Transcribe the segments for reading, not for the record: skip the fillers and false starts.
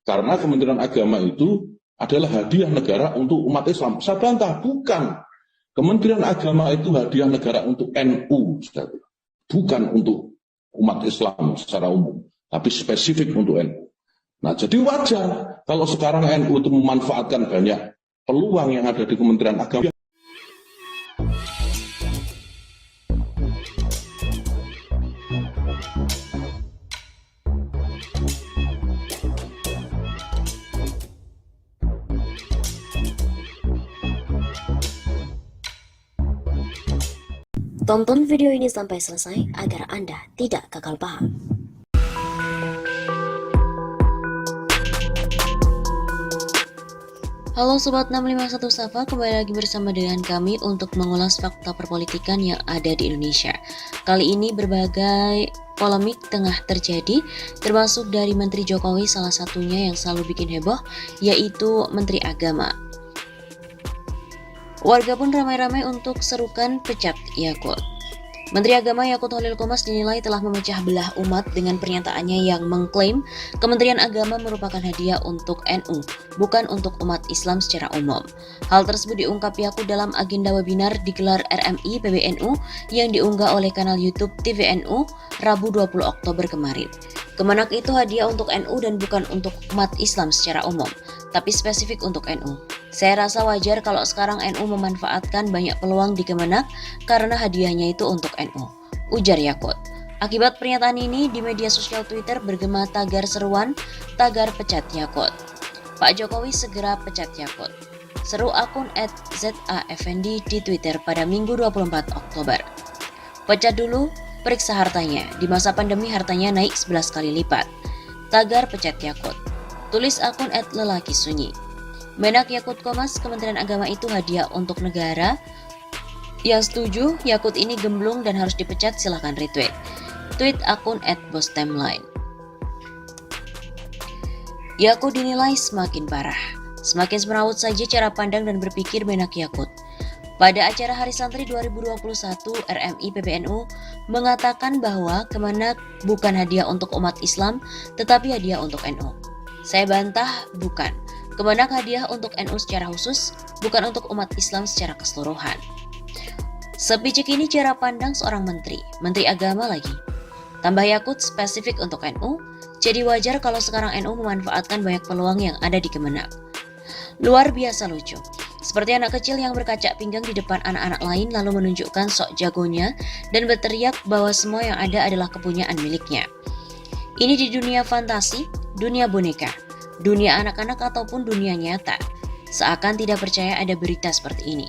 Karena Kementerian Agama itu adalah hadiah negara untuk umat Islam. Saya bantah, bukan. Kementerian Agama itu hadiah negara untuk NU, bukan untuk umat Islam secara umum, tapi spesifik untuk NU. Nah, jadi wajar kalau sekarang NU itu memanfaatkan banyak peluang yang ada di Kementerian Agama. Tonton video ini sampai selesai agar Anda tidak gagal paham. Halo Sobat 651 Safa, kembali lagi bersama dengan kami untuk mengulas fakta perpolitikan yang ada di Indonesia. Kali ini berbagai polemik tengah terjadi, termasuk dari Menteri Jokowi, salah satunya yang selalu bikin heboh, yaitu Menteri Agama. Warga pun ramai-ramai untuk serukan pecat Yakult. Menteri Agama Yakut Holil Qomas dinilai telah memecah belah umat dengan pernyataannya yang mengklaim Kementerian Agama merupakan hadiah untuk NU, bukan untuk umat Islam secara umum. Hal tersebut diungkap Yakut dalam agenda webinar digelar RMI PBNU yang diunggah oleh kanal YouTube TVNU Rabu 20 Oktober kemarin. Kemenak itu hadiah untuk NU dan bukan untuk umat Islam secara umum, tapi spesifik untuk NU. Saya rasa wajar kalau sekarang NU memanfaatkan banyak peluang di Kemenak karena hadiahnya itu untuk NU, ujar Yakut. Akibat pernyataan ini, di media sosial Twitter bergema tagar seruan, tagar pecat Yakut. Pak Jokowi segera pecat Yakut. Seru akun @ZAFendi di Twitter pada Minggu 24 Oktober. Pecat dulu, periksa hartanya. Di masa pandemi hartanya naik 11 kali lipat. Tagar pecat Yakut. Tulis akun @lelakisunyi. Menak Yakut Qomas, Kementerian Agama itu hadiah untuk negara. Yang setuju, Yakut ini gemblung dan harus dipecat, silahkan retweet. Tweet akun @bostemline. Yakut dinilai semakin parah. Semakin semrawut saja cara pandang dan berpikir Menak Yakut. Pada acara Hari Santri 2021, RMI PBNU mengatakan bahwa Kemenak bukan hadiah untuk umat Islam, tetapi hadiah untuk NU. Saya bantah, bukan. Kemenak hadiah untuk NU secara khusus, bukan untuk umat Islam secara keseluruhan. Sepicik ini cara pandang seorang menteri agama lagi. Tambah Yakut spesifik untuk NU, jadi wajar kalau sekarang NU memanfaatkan banyak peluang yang ada di Kemenak. Luar biasa lucu. Seperti anak kecil yang berkacak pinggang di depan anak-anak lain lalu menunjukkan sok jagonya dan berteriak bahwa semua yang ada adalah kepunyaan miliknya. Ini di dunia fantasi, dunia boneka, dunia anak-anak ataupun dunia nyata, seakan tidak percaya ada berita seperti ini.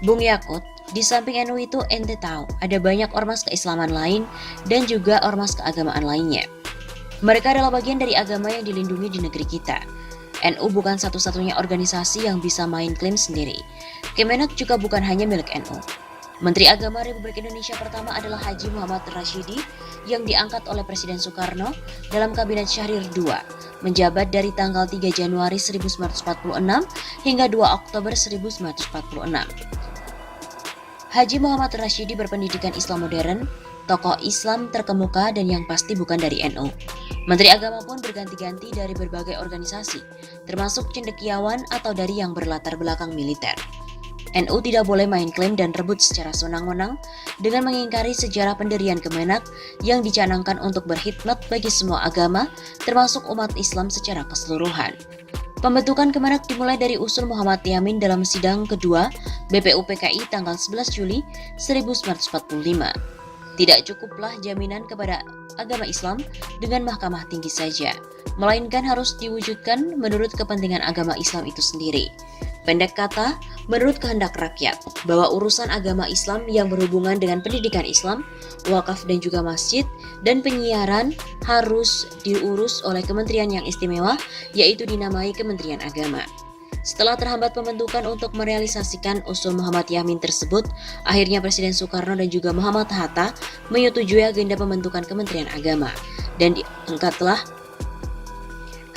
Bung Yakut, di samping NU itu ente tahu ada banyak ormas keislaman lain dan juga ormas keagamaan lainnya. Mereka adalah bagian dari agama yang dilindungi di negeri kita. NU bukan satu-satunya organisasi yang bisa main klaim sendiri. Kemenak juga bukan hanya milik NU. Menteri Agama Republik Indonesia pertama adalah Haji Muhammad Rasyidi yang diangkat oleh Presiden Soekarno dalam Kabinet Syahrir II, menjabat dari tanggal 3 Januari 1946 hingga 2 Oktober 1946. Haji Muhammad Rasyidi berpendidikan Islam modern, tokoh Islam terkemuka dan yang pasti bukan dari NU. Menteri Agama pun berganti-ganti dari berbagai organisasi, termasuk cendekiawan atau dari yang berlatar belakang militer. NU tidak boleh main klaim dan rebut secara sewenang-wenang dengan mengingkari sejarah pendirian Kemenak yang dicanangkan untuk berkhidmat bagi semua agama, termasuk umat Islam secara keseluruhan. Pembentukan Kemenak dimulai dari usul Muhammad Yamin dalam sidang kedua BPUPKI tanggal 11 Juli 1945. Tidak cukuplah jaminan kepada agama Islam dengan mahkamah tinggi saja, melainkan harus diwujudkan menurut kepentingan agama Islam itu sendiri. Pendek kata, menurut kehendak rakyat, bahwa urusan agama Islam yang berhubungan dengan pendidikan Islam, wakaf dan juga masjid, dan penyiaran harus diurus oleh kementerian yang istimewa, yaitu dinamai Kementerian Agama. Setelah terhambat pembentukan untuk merealisasikan usul Muhammad Yamin tersebut, akhirnya Presiden Soekarno dan juga Muhammad Hatta menyetujui agenda pembentukan Kementerian Agama, dan diangkatlah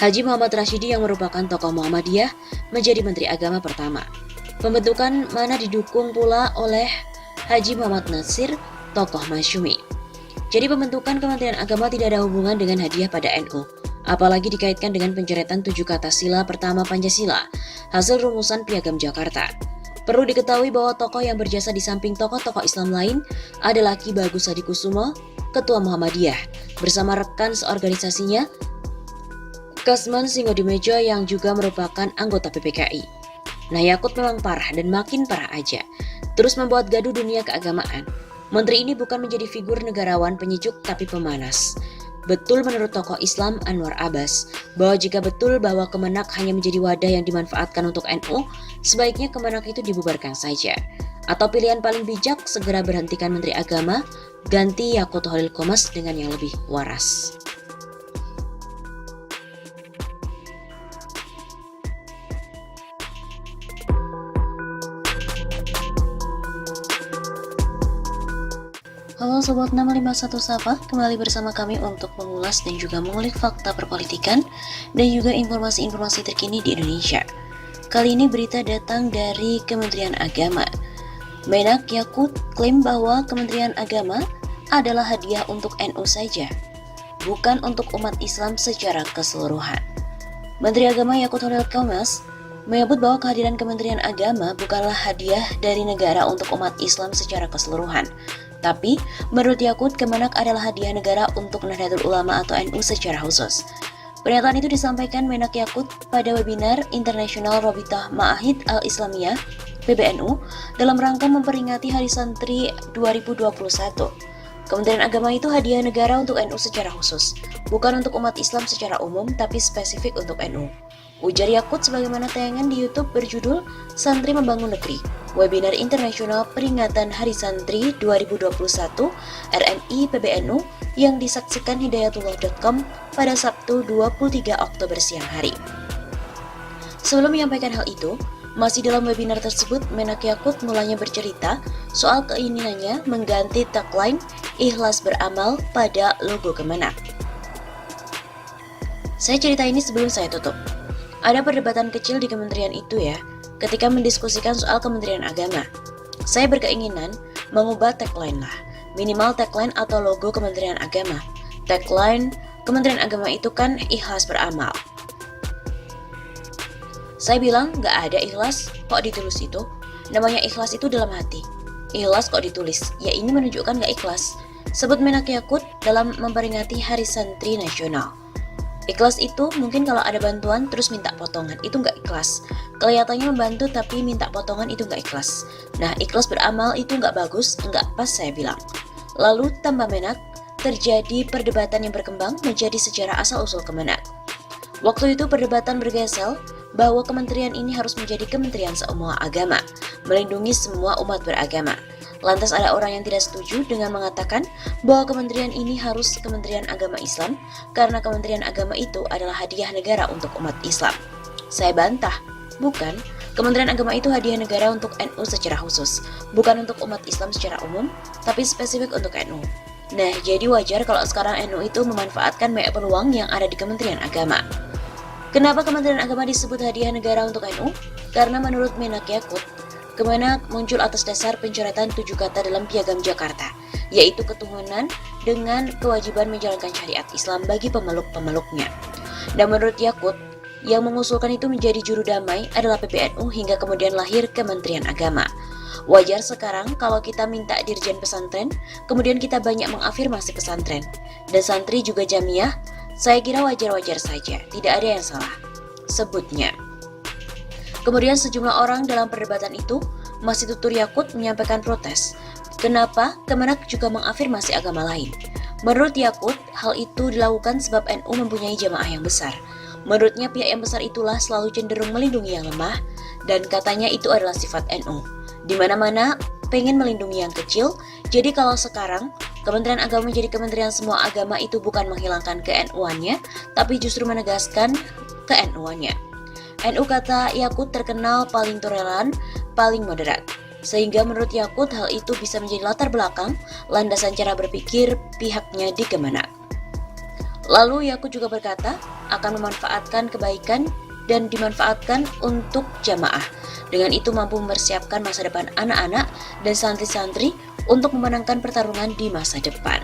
Haji Muhammad Rasyidi yang merupakan tokoh Muhammadiyah menjadi Menteri Agama pertama. Pembentukan mana didukung pula oleh Haji Muhammad Nasir, tokoh Masyumi. Jadi pembentukan Kementerian Agama tidak ada hubungan dengan hadiah pada NU. apalagi dikaitkan dengan pencoretan 7 kata sila pertama Pancasila, hasil rumusan Piagam Jakarta. Perlu diketahui bahwa tokoh yang berjasa di samping tokoh-tokoh Islam lain adalah Ki Bagus Hadikusumo, Ketua Muhammadiyah, bersama rekan seorganisasinya, Kasman Singodimedjo yang juga merupakan anggota PPKI. Nah, Yakut memang parah dan makin parah aja, terus membuat gaduh dunia keagamaan. Menteri ini bukan menjadi figur negarawan penyejuk tapi pemanas. Betul menurut tokoh Islam Anwar Abbas, bahwa jika betul bahwa Kemenak hanya menjadi wadah yang dimanfaatkan untuk NU, sebaiknya Kemenak itu dibubarkan saja. Atau pilihan paling bijak, segera berhentikan Menteri Agama, ganti Yakut Holil Qomas dengan yang lebih waras. Halo Sobat 651 Sapa, kembali bersama kami untuk mengulas dan juga mengulik fakta perpolitikan dan juga informasi-informasi terkini di Indonesia. Kali ini berita datang dari Kementerian Agama. Menak Yakut klaim bahwa Kementerian Agama adalah hadiah untuk NU saja, bukan untuk umat Islam secara keseluruhan. Menteri Agama Yakut Holil Qomas menyebut bahwa kehadiran Kementerian Agama bukanlah hadiah dari negara untuk umat Islam secara keseluruhan. Tapi, menurut Yakut, Kemenak adalah hadiah negara untuk Nahdlatul Ulama atau NU secara khusus. Pernyataan itu disampaikan Menak Yakut pada webinar Internasional Robitah Ma'ahid Al-Islamiyah (PBNU) dalam rangka memperingati Hari Santri 2021. Kementerian Agama itu hadiah negara untuk NU secara khusus, bukan untuk umat Islam secara umum, tapi spesifik untuk NU. Ujar Yakut sebagaimana tayangan di YouTube berjudul Santri Membangun Negeri, Webinar Internasional Peringatan Hari Santri 2021 RMI PBNU yang disaksikan hidayatullah.com pada Sabtu 23 Oktober siang hari. Sebelum menyampaikan hal itu, masih dalam webinar tersebut, Menak Yakut mulanya bercerita soal keinginannya mengganti tagline Ikhlas Beramal pada logo Kemenak. Saya cerita ini sebelum saya tutup. Ada perdebatan kecil di kementerian itu ya, ketika mendiskusikan soal Kementerian Agama. Saya berkeinginan mengubah tagline lah, minimal tagline atau logo Kementerian Agama. Tagline Kementerian Agama itu kan ikhlas beramal. Saya bilang gak ada ikhlas, kok ditulis itu? Namanya ikhlas itu dalam hati. Ikhlas kok ditulis? Ya ini menunjukkan gak ikhlas. Sebut Menak Yakut dalam memperingati Hari Santri Nasional. Ikhlas itu mungkin kalau ada bantuan terus minta potongan, itu nggak ikhlas. Kelihatannya membantu tapi minta potongan itu nggak ikhlas. Nah, ikhlas beramal itu nggak bagus, nggak pas saya bilang. Lalu tambah Menak, terjadi perdebatan yang berkembang menjadi sejarah asal-usul Kemenak. Waktu itu perdebatan bergeser bahwa kementerian ini harus menjadi kementerian semua agama, melindungi semua umat beragama. Lantas ada orang yang tidak setuju dengan mengatakan bahwa kementerian ini harus Kementerian Agama Islam karena Kementerian Agama itu adalah hadiah negara untuk umat Islam. Saya bantah, bukan. Kementerian Agama itu hadiah negara untuk NU secara khusus, bukan untuk umat Islam secara umum, tapi spesifik untuk NU. Nah, jadi wajar kalau sekarang NU itu memanfaatkan banyak peluang yang ada di Kementerian Agama. Kenapa Kementerian Agama disebut hadiah negara untuk NU? Karena menurut Menak Yakut, Kemenak muncul atas dasar pencoretan 7 kata dalam Piagam Jakarta, yaitu ketuhanan dengan kewajiban menjalankan syariat Islam bagi pemeluk-pemeluknya. Dan menurut Yakut, yang mengusulkan itu menjadi juru damai adalah PBNU hingga kemudian lahir Kementerian Agama. Wajar sekarang kalau kita minta dirjen pesantren, kemudian kita banyak mengafirmasi pesantren. Dan santri juga jamiah, saya kira wajar-wajar saja, tidak ada yang salah. Sebutnya. Kemudian sejumlah orang dalam perdebatan itu masih tutur Yakut menyampaikan protes. Kenapa Kemenak juga mengafirmasi agama lain? Menurut Yakut, hal itu dilakukan sebab NU mempunyai jamaah yang besar. Menurutnya pihak yang besar itulah selalu cenderung melindungi yang lemah, dan katanya itu adalah sifat NU. Di mana-mana pengen melindungi yang kecil, jadi kalau sekarang Kementerian Agama menjadi kementerian semua agama itu bukan menghilangkan ke-NU-annya, tapi justru menegaskan ke-NU-annya. NU kata Yakut terkenal paling toleran, paling moderat. Sehingga menurut Yakut hal itu bisa menjadi latar belakang landasan cara berpikir pihaknya di Kemenak. Lalu Yakut juga berkata akan memanfaatkan kebaikan dan dimanfaatkan untuk jamaah. Dengan itu mampu mempersiapkan masa depan anak-anak dan santri-santri untuk memenangkan pertarungan di masa depan.